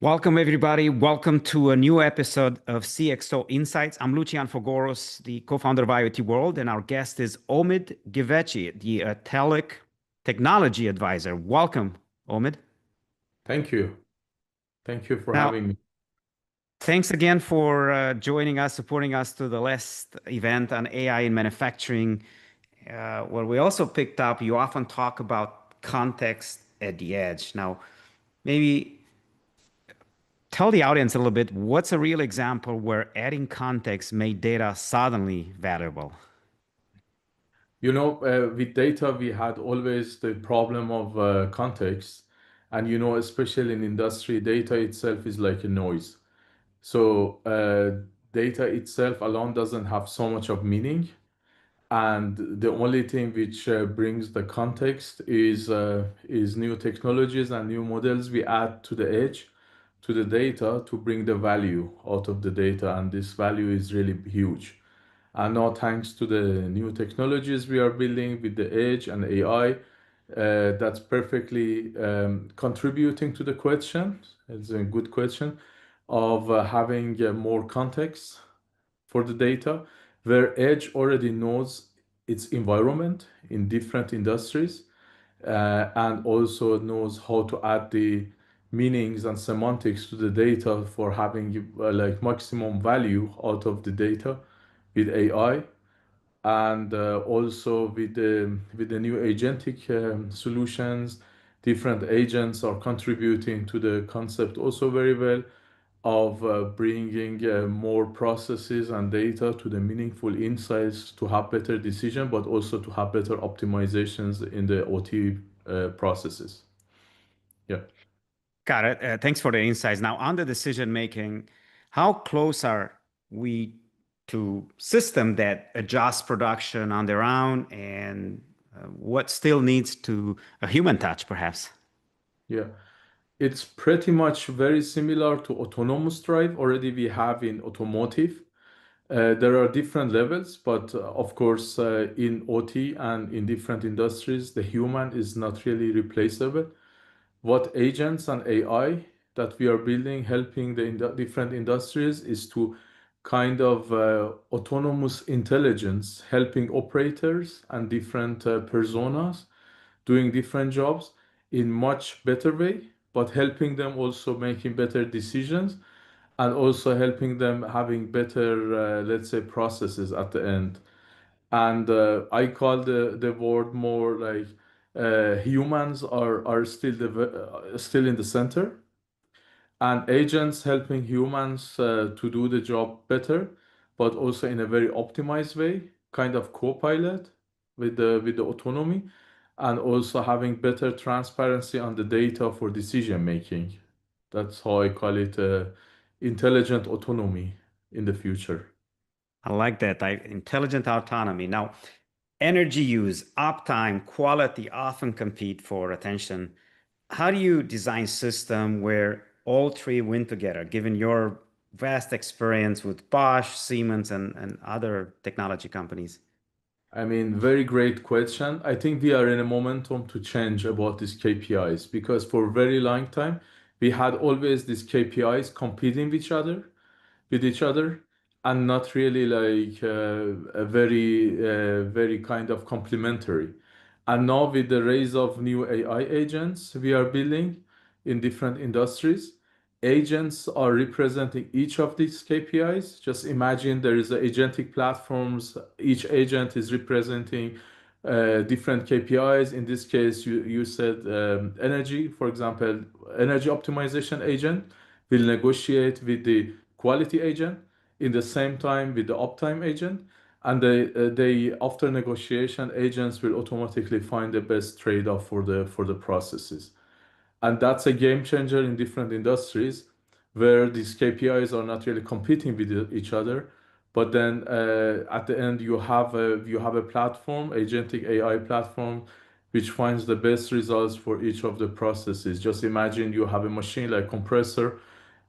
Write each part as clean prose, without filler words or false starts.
Welcome, everybody. Welcome to a new episode of CXO Insights. I'm Lucian Fogoros, the co-founder of IoT World, and our guest is Omid Givehchi, the ATELIC technology advisor. Welcome, Omid. Thank you. Thank you for Now, having me. thanks again for joining us, supporting us to the last event on AI in manufacturing, where we also picked up, you often talk about context at the edge. Now, maybe tell the audience a little bit, what's a real example where adding context made data suddenly valuable? With data, we had always the problem of context. And, especially in industry, data itself is like a noise. So, data itself alone doesn't have so much of meaning. And the only thing which brings the context is new technologies and new models we add to the edge, to the data to bring the value out of the data. And this value is really huge. And now, thanks to the new technologies we are building with the edge and AI, that's perfectly contributing to the question. It's a good question of having more context for the data, where edge already knows its environment in different industries and also knows how to add the meanings and semantics to the data for having like maximum value out of the data with AI, and also with the new agentic solutions. Different agents are contributing to the concept also very well of bringing more processes and data to the meaningful insights to have better decision, but also to have better optimizations in the OT processes. Yeah. Got it. Thanks for the insights. Now, on the decision making, how close are we to system that adjust production on their own, and what still needs to a human touch, perhaps? Yeah. It's pretty much very similar to autonomous drive already we have in automotive. There are different levels, but of course, in OT and in different industries, the human is not really replaceable. What agents and AI that we are building, helping the different industries, is to kind of autonomous intelligence, helping operators and different personas doing different jobs in much better way, but helping them also making better decisions and also helping them having better, let's say, processes at the end. And I call the word more like humans are still in the center, and agents helping humans to do the job better, but also in a very optimized way, kind of co-pilot with the autonomy, and also having better transparency on the data for decision making. That's how I call it intelligent autonomy in the future. I like that. Intelligent autonomy. Now, energy use, uptime, quality often compete for attention. How do you design system where all three win together, given your vast experience with Bosch, Siemens, and other technology companies? I mean, very great question. I think we are in a momentum to change about these KPIs because for a very long time we had always these KPIs competing with each other and not really like a very kind of complementary. And now with the rise of new AI agents we are building in different industries, agents are representing each of these KPIs. Just imagine there is a agentic platforms. Each agent is representing different KPIs. In this case, you said energy, for example, energy optimization agent will negotiate with the quality agent in the same time with the uptime agent, and they after negotiation agents will automatically find the best trade-off for the processes. And that's a game changer in different industries where these KPIs are not really competing with each other, but then at the end you have a platform, agentic AI platform, which finds the best results for each of the processes. Just imagine you have a machine like compressor,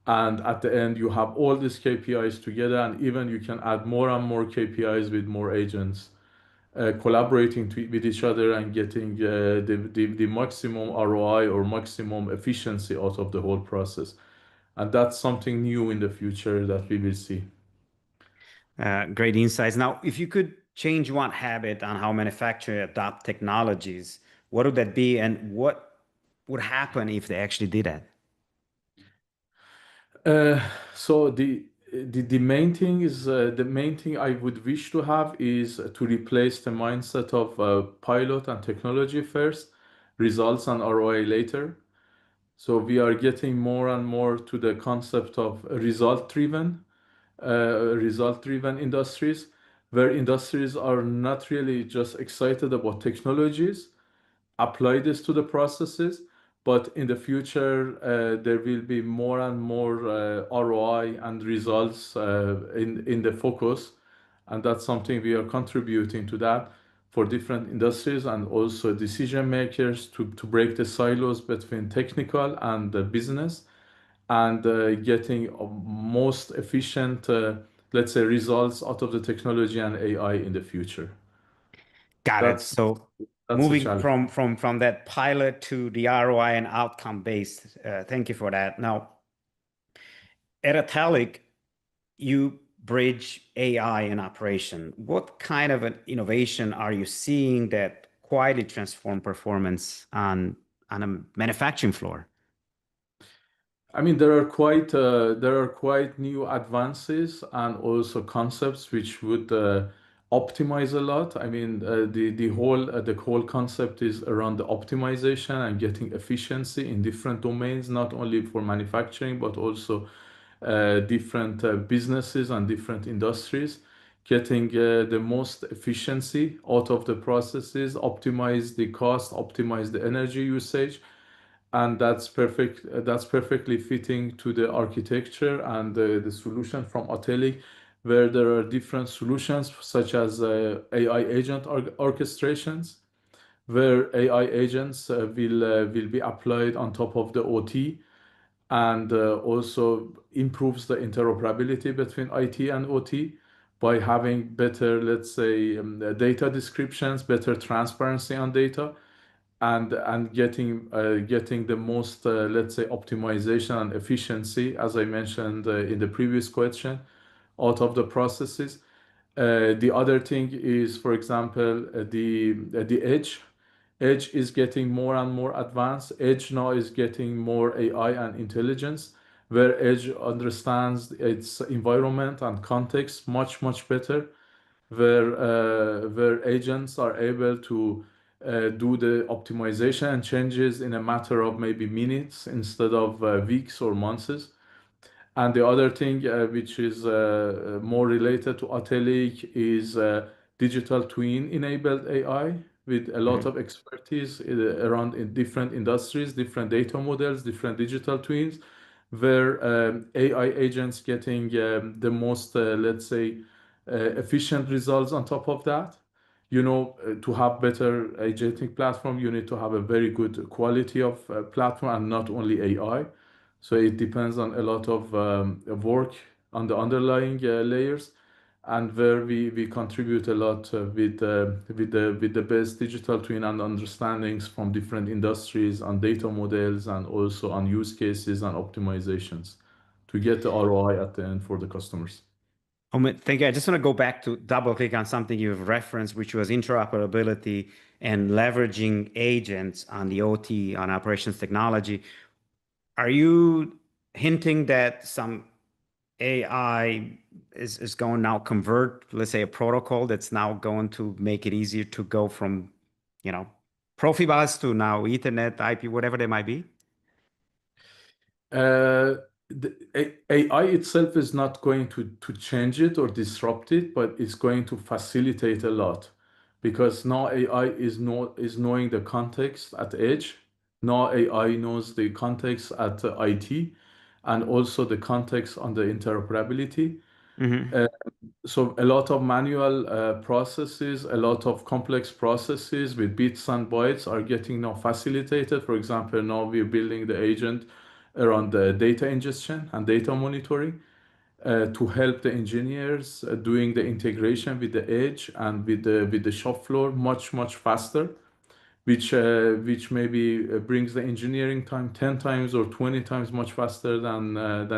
and at the end you have all these KPIs together, and even you can add more and more KPIs with more agents collaborating with each other and getting the maximum ROI or maximum efficiency out of the whole process. And that's something new in the future that we will see. Great insights. Now, if you could change one habit on how manufacturers adopt technologies, what would that be, and what would happen if they actually did that? Uh, so the main thing is the main thing I would wish to have is to replace the mindset of pilot and technology first, results and ROI later. So we are getting more and more to the concept of result-driven industries, where industries are not really just excited about technologies, apply this to the processes, but in the future, there will be more and more ROI and results in the focus, and that's something we are contributing to that for different industries and also decision makers to break the silos between technical and the business and getting most efficient, let's say, results out of the technology and AI in the future. Got it. That's So that's a moving challenge. from that pilot to the ROI and outcome based. Thank you for that. Now, at ATELIC, you bridge AI and operation. What kind of an innovation are you seeing that quietly transform performance on a manufacturing floor? I mean, there are quite new advances and also concepts which would optimize a lot. I mean, the whole concept is around the optimization and getting efficiency in different domains, not only for manufacturing but also different businesses and different industries. Getting the most efficiency out of the processes, optimize the cost, optimize the energy usage, and that's perfect. That's perfectly fitting to the architecture and the solution from Atelic, where there are different solutions such as AI agent orchestrations, where AI agents will be applied on top of the OT and also improves the interoperability between IT and OT by having better, let's say, data descriptions, better transparency on data, and getting the most let's say optimization and efficiency, as I mentioned in the previous question, out of the processes. The other thing is, for example, the edge is getting more and more advanced. Edge now is getting more AI and intelligence, where edge understands its environment and context much better, where agents are able to do the optimization and changes in a matter of maybe minutes instead of weeks or months. And the other thing, which is more related to Atelic, is digital twin enabled AI with a lot Mhm. of expertise around in different industries, different data models, different digital twins, where AI agents getting the most, let's say, efficient results on top of that. To have better agentic platform, you need to have a very good quality of platform and not only AI. So it depends on a lot of work on the underlying layers, and where we contribute a lot with the best digital twin and understandings from different industries on data models and also on use cases and optimizations to get the ROI at the end for the customers. Omid, thank you. I just want to go back to double click on something you've referenced, which was interoperability and leveraging agents on the OT, on operations technology. Are you hinting that some AI is going now convert, let's say, a protocol that's now going to make it easier to go from, you know, Profibus to now Ethernet, IP, whatever they might be? Uh, AI itself is not going to change it or disrupt it, but it's going to facilitate a lot because now AI is knowing the context at edge. Now AI knows the context at IT and also the context on the interoperability. Hmm. Uh, so a lot of manual processes, a lot of complex processes with bits and bytes are getting now facilitated. For example, now we're building the agent around the data ingestion and data monitoring to help the engineers doing the integration with the edge and with the shop floor much faster. which maybe brings the engineering time 10 times or 20 times much faster than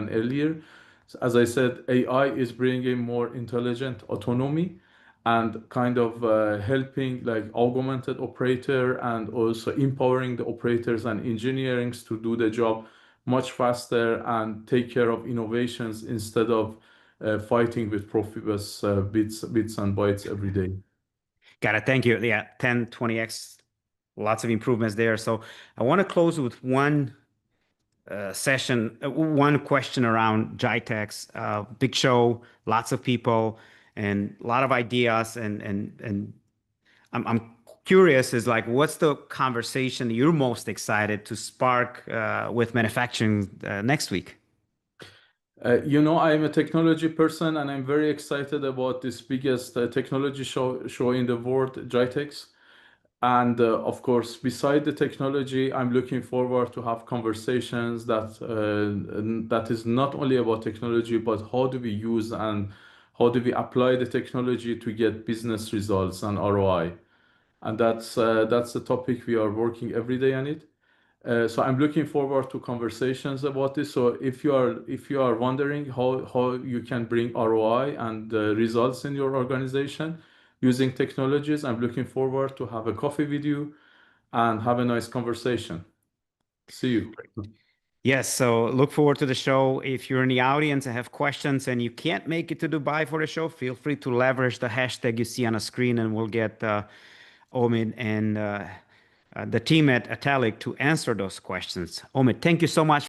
earlier. So as I said, AI is bringing more intelligent autonomy and kind of helping like augmented operator and also empowering the operators and engineers to do the job much faster and take care of innovations instead of fighting with Profibus bits and bytes every day. Got it. Thank you. Yeah, 10, 20x, lots of improvements there. So I want to close with one one question around GITEX. Big show, lots of people, and a lot of ideas. And I'm curious is like, what's the conversation you're most excited to spark with manufacturing next week? I'm a technology person and I'm very excited about this biggest technology show in the world, GITEX. And of course, beside the technology, I'm looking forward to have conversations that is not only about technology, but how do we use and how do we apply the technology to get business results and ROI. And that's the topic we are working every day on it. So I'm looking forward to conversations about this. So if you are wondering how you can bring ROI and results in your organization using technologies, I'm looking forward to have a coffee with you and have a nice conversation. See you. Yes, so look forward to the show. If you're in the audience and have questions and you can't make it to Dubai for the show, feel free to leverage the hashtag you see on the screen and we'll get Omid and the team at ATELIC to answer those questions. Omid, thank you so much.